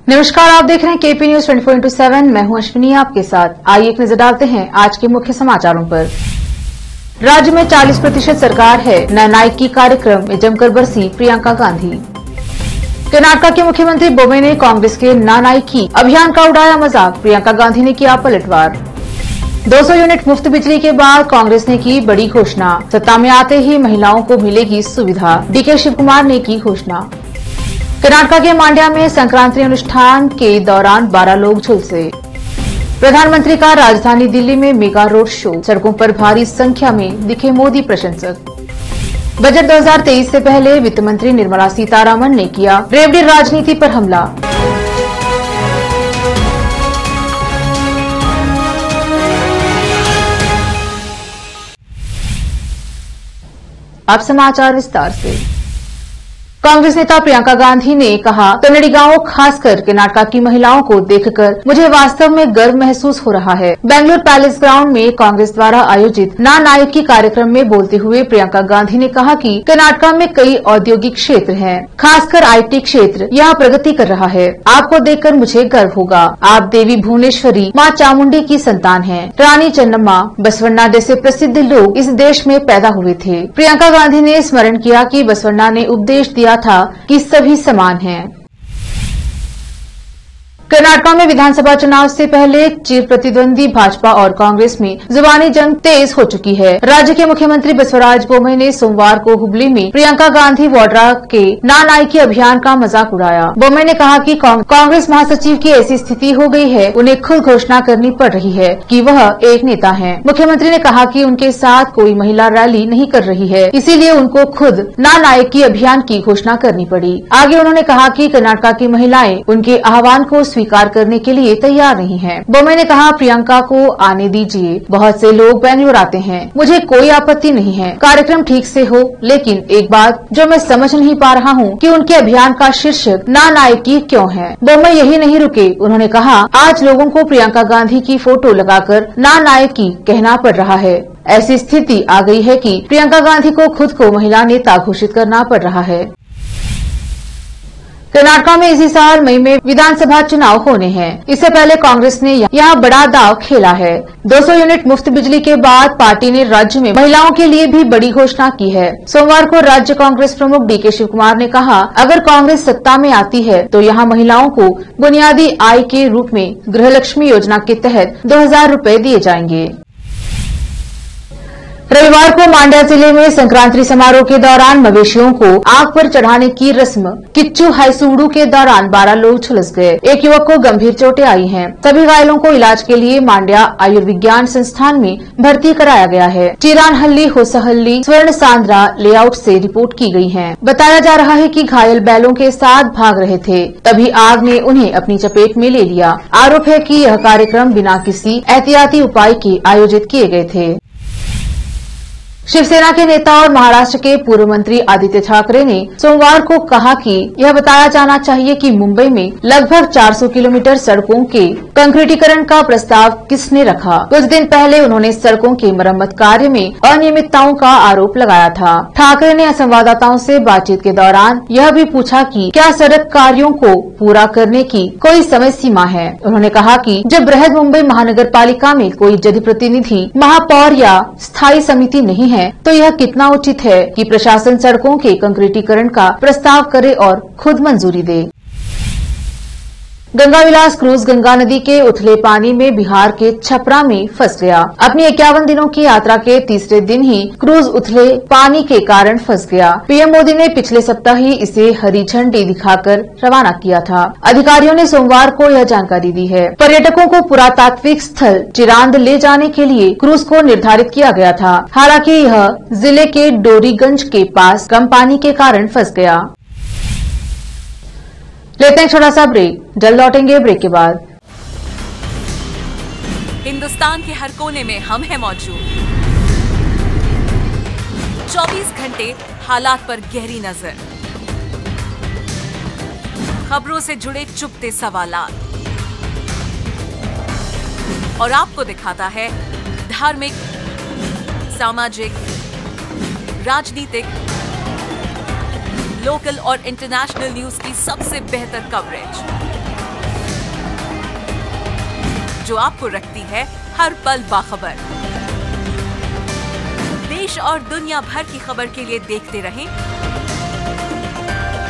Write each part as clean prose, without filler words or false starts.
नमस्कार, आप देख रहे हैं केपी न्यूज 24/7। मैं हूं अश्विनी आपके साथ। आइए एक नजर डालते हैं आज के मुख्य समाचारों पर। राज्य में 40% सरकार है, ननायकी कार्यक्रम में जमकर बरसी प्रियंका गांधी। कर्नाटक के मुख्यमंत्री बोम्मे ने कांग्रेस के ननायकी अभियान का उड़ाया मजाक, प्रियंका गांधी ने किया पलटवार। 200 यूनिट मुफ्त बिजली के बाद कांग्रेस ने की बड़ी घोषणा, सत्ता में आते ही महिलाओं को मिलेगी सुविधा, डीके शिव कुमार ने की घोषणा। कर्नाटक के मांड्या में संक्रांति अनुष्ठान के दौरान 12 लोग झुलसे। प्रधानमंत्री का राजधानी दिल्ली में मेगा रोड शो, सड़कों पर भारी संख्या में दिखे मोदी प्रशंसक। बजट 2023 से पहले वित्त मंत्री निर्मला सीतारामन ने किया रेवड़ी राजनीति पर हमला। अब समाचार विस्तार से। कांग्रेस नेता प्रियंका गांधी ने कहा, कन्नड़ी गांवों खासकर कर्नाटक की महिलाओं को देखकर मुझे वास्तव में गर्व महसूस हो रहा है। बेंगलुरु पैलेस ग्राउंड में कांग्रेस द्वारा आयोजित ननायकी कार्यक्रम में बोलते हुए प्रियंका गांधी ने कहा कि कर्नाटक में कई औद्योगिक क्षेत्र हैं, खासकर आईटी क्षेत्र यहाँ प्रगति कर रहा है। आपको देखकर मुझे गर्व होगा। आप देवी भुवनेश्वरी माँ चामुंडी की संतान हैं। रानी चन्नम्मा, बसवण्णा जैसे प्रसिद्ध लोग इस देश में पैदा हुए थे। प्रियंका गांधी ने स्मरण किया कि बसवण्णा ने उपदेश दिया था कि सभी समान हैं। कर्नाटक में विधानसभा चुनाव से पहले चिर प्रतिद्वंदी भाजपा और कांग्रेस में जुबानी जंग तेज हो चुकी है। राज्य के मुख्यमंत्री बसवराज बोम्मे ने सोमवार को हुबली में प्रियंका गांधी वाड्रा के ननायकी अभियान का मजाक उड़ाया। बोम्मे ने कहा कि कांग्रेस महासचिव की ऐसी स्थिति हो गई है, उन्हें खुद घोषणा करनी पड़ रही है कि वह एक नेता हैं। मुख्यमंत्री ने कहा कि उनके साथ कोई महिला रैली नहीं कर रही है, इसीलिए उनको खुद ननायकी अभियान की घोषणा करनी पड़ी। आगे उन्होंने कहा कि कर्नाटक की महिलाएं उनके आह्वान को स्वीकार करने के लिए तैयार नहीं हैं। बोम्मे ने कहा, प्रियंका को आने दीजिए, बहुत से लोग बेंगलुरु आते हैं, मुझे कोई आपत्ति नहीं है, कार्यक्रम ठीक से हो, लेकिन एक बात जो मैं समझ नहीं पा रहा हूँ कि उनके अभियान का शीर्षक ननायकी क्यों है। बोम्मे यही नहीं रुके, उन्होंने कहा, आज लोगों को प्रियंका गांधी की फोटो लगाकर ननायकी कहना पड़ रहा है। ऐसी स्थिति आ गई है कि प्रियंका गांधी को खुद को महिला नेता घोषित करना पड़ रहा है। कर्नाटक में इसी साल मई में विधानसभा चुनाव होने हैं। इससे पहले कांग्रेस ने यहाँ बड़ा दांव खेला है। 200 यूनिट मुफ्त बिजली के बाद पार्टी ने राज्य में महिलाओं के लिए भी बड़ी घोषणा की है। सोमवार को राज्य कांग्रेस प्रमुख डीके शिव कुमार ने कहा, अगर कांग्रेस सत्ता में आती है तो यहाँ महिलाओं को बुनियादी आय के रूप में गृहलक्ष्मी योजना के तहत 2000 रूपए दिए जाएंगे। रविवार को मांड्या जिले में संक्रांति समारोह के दौरान मवेशियों को आग पर चढ़ाने की रस्म किच्चू हाईसूड़ू के दौरान 12 लोग झुलस गए। एक युवक को गंभीर चोटें आई हैं। सभी घायलों को इलाज के लिए मांड्या आयुर्विज्ञान संस्थान में भर्ती कराया गया है। चिरानहल्ली होसहल्ली स्वर्ण सांद्रा लेआउट से रिपोर्ट की गई है। बताया जा रहा है कि घायल बैलों के साथ भाग रहे थे, तभी आग ने उन्हें अपनी चपेट में ले लिया। आरोप है कि यह कार्यक्रम बिना किसी एहतियाती उपाय के आयोजित किए गए थे। शिवसेना के नेता और महाराष्ट्र के पूर्व मंत्री आदित्य ठाकरे ने सोमवार को कहा कि यह बताया जाना चाहिए कि मुंबई में लगभग 400 किलोमीटर सड़कों के कंक्रीटीकरण का प्रस्ताव किसने रखा। कुछ दिन पहले उन्होंने सड़कों के मरम्मत कार्य में अनियमितताओं का आरोप लगाया था। ठाकरे ने संवाददाताओं से बातचीत के दौरान यह भी पूछा कि क्या सड़क कार्यों को पूरा करने की कोई समय सीमा है। उन्होंने कहा कि जब बृहद मुंबई महानगर पालिका में कोई जनप्रतिनिधि, महापौर या स्थायी समिति नहीं है तो यह कितना उचित है कि प्रशासन सड़कों के कंक्रीटीकरण का प्रस्ताव करे और खुद मंजूरी दे। गंगा विलास क्रूज गंगा नदी के उथले पानी में बिहार के छपरा में फंस गया। अपनी 51 दिनों की यात्रा के तीसरे दिन ही क्रूज उथले पानी के कारण फंस गया। पीएम मोदी ने पिछले सप्ताह ही इसे हरी झंडी दिखाकर रवाना किया था। अधिकारियों ने सोमवार को यह जानकारी दी है। पर्यटकों को पुरातात्विक स्थल चिरांद ले जाने के लिए क्रूज को निर्धारित किया गया था। हालांकि यह जिले के डोरीगंज के पास कम पानी के कारण फंस गया। लेते हैं छोटा सा ब्रेक, जल्द लौटेंगे ब्रेक के बाद। हिंदुस्तान के हर कोने में हम हैं मौजूद। 24 घंटे हालात पर गहरी नजर, खबरों से जुड़े चुपते सवालात और आपको दिखाता है धार्मिक, सामाजिक, राजनीतिक, लोकल और इंटरनेशनल न्यूज की सबसे बेहतर कवरेज। जो आपको रखती है हर पल बाखबर। देश और दुनिया भर की खबर के लिए देखते रहें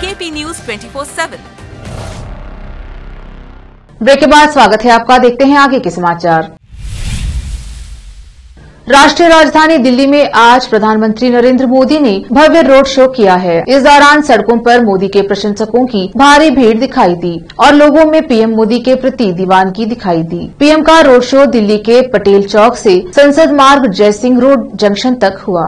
केपी न्यूज 24/7। ब्रेक के बाद स्वागत है आपका। देखते हैं आगे के समाचार। राष्ट्रीय राजधानी दिल्ली में आज प्रधानमंत्री नरेंद्र मोदी ने भव्य रोड शो किया है। इस दौरान सड़कों पर मोदी के प्रशंसकों की भारी भीड़ दिखाई दी और लोगों में पीएम मोदी के प्रति दीवानगी दिखाई दी। पीएम का रोड शो दिल्ली के पटेल चौक से संसद मार्ग जयसिंह रोड जंक्शन तक हुआ।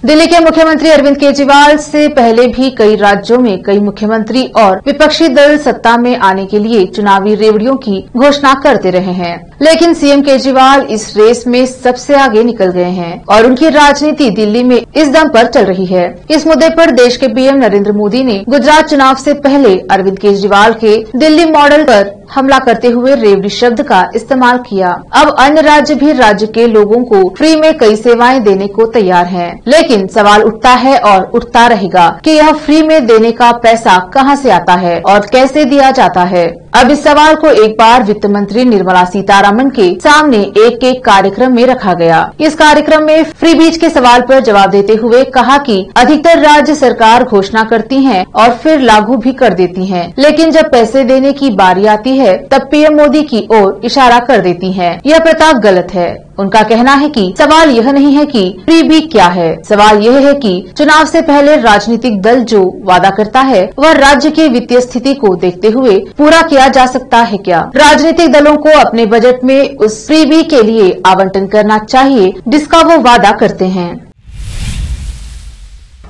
दिल्ली के मुख्यमंत्री अरविंद केजरीवाल से पहले भी कई राज्यों में कई मुख्यमंत्री और विपक्षी दल सत्ता में आने के लिए चुनावी रेवड़ियों की घोषणा करते रहे हैं, लेकिन सीएम केजरीवाल इस रेस में सबसे आगे निकल गए हैं और उनकी राजनीति दिल्ली में इस दम पर चल रही है। इस मुद्दे पर देश के पीएम नरेंद्र मोदी ने गुजरात चुनाव से पहले अरविंद केजरीवाल के दिल्ली मॉडल पर हमला करते हुए रेवड़ी शब्द का इस्तेमाल किया। अब अन्य राज्य भी राज्य के लोगों को फ्री में कई सेवाएं देने को तैयार हैं, लेकिन सवाल उठता है और उठता रहेगा कि यह फ्री में देने का पैसा कहां से आता है और कैसे दिया जाता है। अब इस सवाल को एक बार वित्त मंत्री निर्मला सीतारमण के सामने एक कार्यक्रम में रखा गया। इस कार्यक्रम में फ्री बीज के सवाल पर जवाब देते हुए कहा कि अधिकतर राज्य सरकार घोषणा करती हैं और फिर लागू भी कर देती हैं, लेकिन जब पैसे देने की बारी आती है तब पीएम मोदी की ओर इशारा कर देती हैं। यह प्रथा गलत है। उनका कहना है कि सवाल यह नहीं है कि फ्री भी क्या है, सवाल यह है कि चुनाव से पहले राजनीतिक दल जो वादा करता है वह राज्य की वित्तीय स्थिति को देखते हुए पूरा किया जा सकता है क्या? राजनीतिक दलों को अपने बजट में उस फ्रीबी के लिए आवंटन करना चाहिए जिसका वो वादा करते हैं।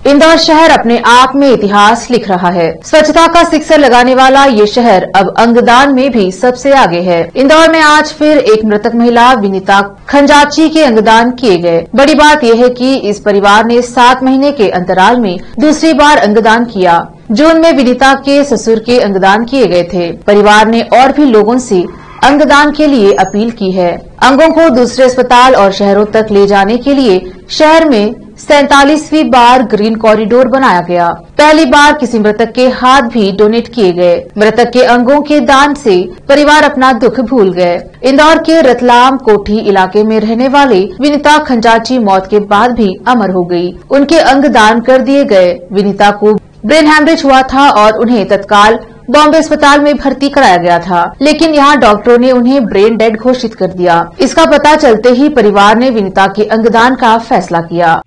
इंदौर शहर अपने आप में इतिहास लिख रहा है। स्वच्छता का सिक्सर लगाने वाला ये शहर अब अंगदान में भी सबसे आगे है। इंदौर में आज फिर एक मृतक महिला विनीता खंजाची के अंगदान किए गए। बड़ी बात यह है कि इस परिवार ने 7 महीने के अंतराल में दूसरी बार अंगदान किया। जून में विनीता के ससुर के अंगदान किए गए थे। परिवार ने और भी लोगों से अंगदान के लिए अपील की है। अंगों को दूसरे अस्पताल और शहरों तक ले जाने के लिए शहर में 47वीं बार ग्रीन कॉरिडोर बनाया गया। पहली बार किसी मृतक के हाथ भी डोनेट किए गए। मृतक के अंगों के दान से परिवार अपना दुख भूल गए। इंदौर के रतलाम कोठी इलाके में रहने वाले विनीता खंजाची मौत के बाद भी अमर हो गई। उनके अंग दान कर दिए गए। विनीता को ब्रेन हैमरेज हुआ था और उन्हें तत्काल बॉम्बे अस्पताल में भर्ती कराया गया था, लेकिन यहाँ डॉक्टरों ने उन्हें ब्रेन डेड घोषित कर दिया। इसका पता चलते ही परिवार ने विनीता के अंगदान का फैसला किया।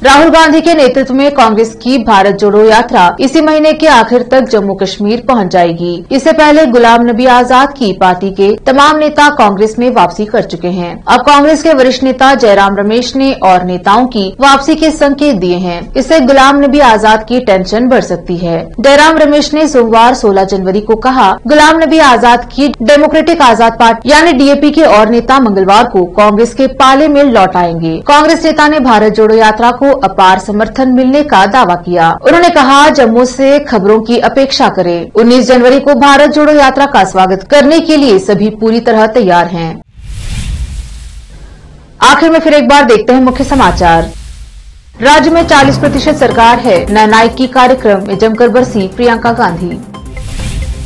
राहुल गांधी के नेतृत्व में कांग्रेस की भारत जोड़ो यात्रा इसी महीने के आखिर तक जम्मू कश्मीर पहुंच जाएगी। इससे पहले गुलाम नबी आजाद की पार्टी के तमाम नेता कांग्रेस में वापसी कर चुके हैं। अब कांग्रेस के वरिष्ठ नेता जयराम रमेश ने और नेताओं की वापसी के संकेत दिए हैं। इससे गुलाम नबी आजाद की टेंशन बढ़ सकती है। जयराम रमेश ने सोमवार 16 जनवरी को कहा, गुलाम नबी आजाद की डेमोक्रेटिक आजाद पार्टी यानी डीएपी के और नेता मंगलवार को कांग्रेस के पाले में लौट आएंगे। कांग्रेस नेता ने भारत जोड़ो यात्रा को अपार समर्थन मिलने का दावा किया। उन्होंने कहा, जम्मू से खबरों की अपेक्षा करें। 19 जनवरी को भारत जोड़ो यात्रा का स्वागत करने के लिए सभी पूरी तरह तैयार हैं। आखिर में फिर एक बार देखते हैं मुख्य समाचार। राज्य में 40% सरकार है, न नायकी कार्यक्रम में जमकर बरसी प्रियंका गांधी।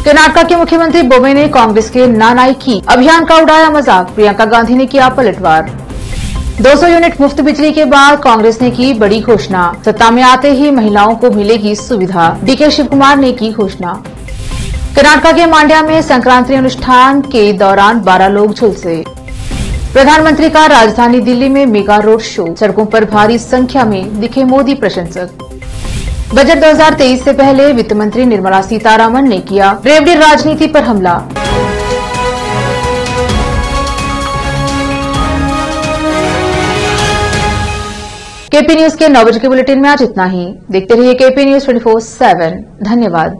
कर्नाटक के मुख्यमंत्री बोम्मे ने कांग्रेस के ना नायकी अभियान का उड़ाया मजाक। प्रियंका गांधी ने किया पलटवार। 200 यूनिट मुफ्त बिजली के बाद कांग्रेस ने की बड़ी घोषणा। सत्ता में आते ही महिलाओं को मिलेगी सुविधा। डीके शिव कुमार ने की घोषणा। कर्नाटक के मांड्या में संक्रांति अनुष्ठान के दौरान 12 लोग झुलसे। प्रधानमंत्री का राजधानी दिल्ली में मेगा रोड शो। सड़कों पर भारी संख्या में दिखे मोदी प्रशंसक। बजट 2023 से पहले वित्त मंत्री निर्मला सीतारमण ने किया रेवड़ी राजनीति पर हमला। केपी न्यूज के 9 बजे के बुलेटिन में आज इतना ही। देखते रहिए केपी न्यूज 24/7। धन्यवाद।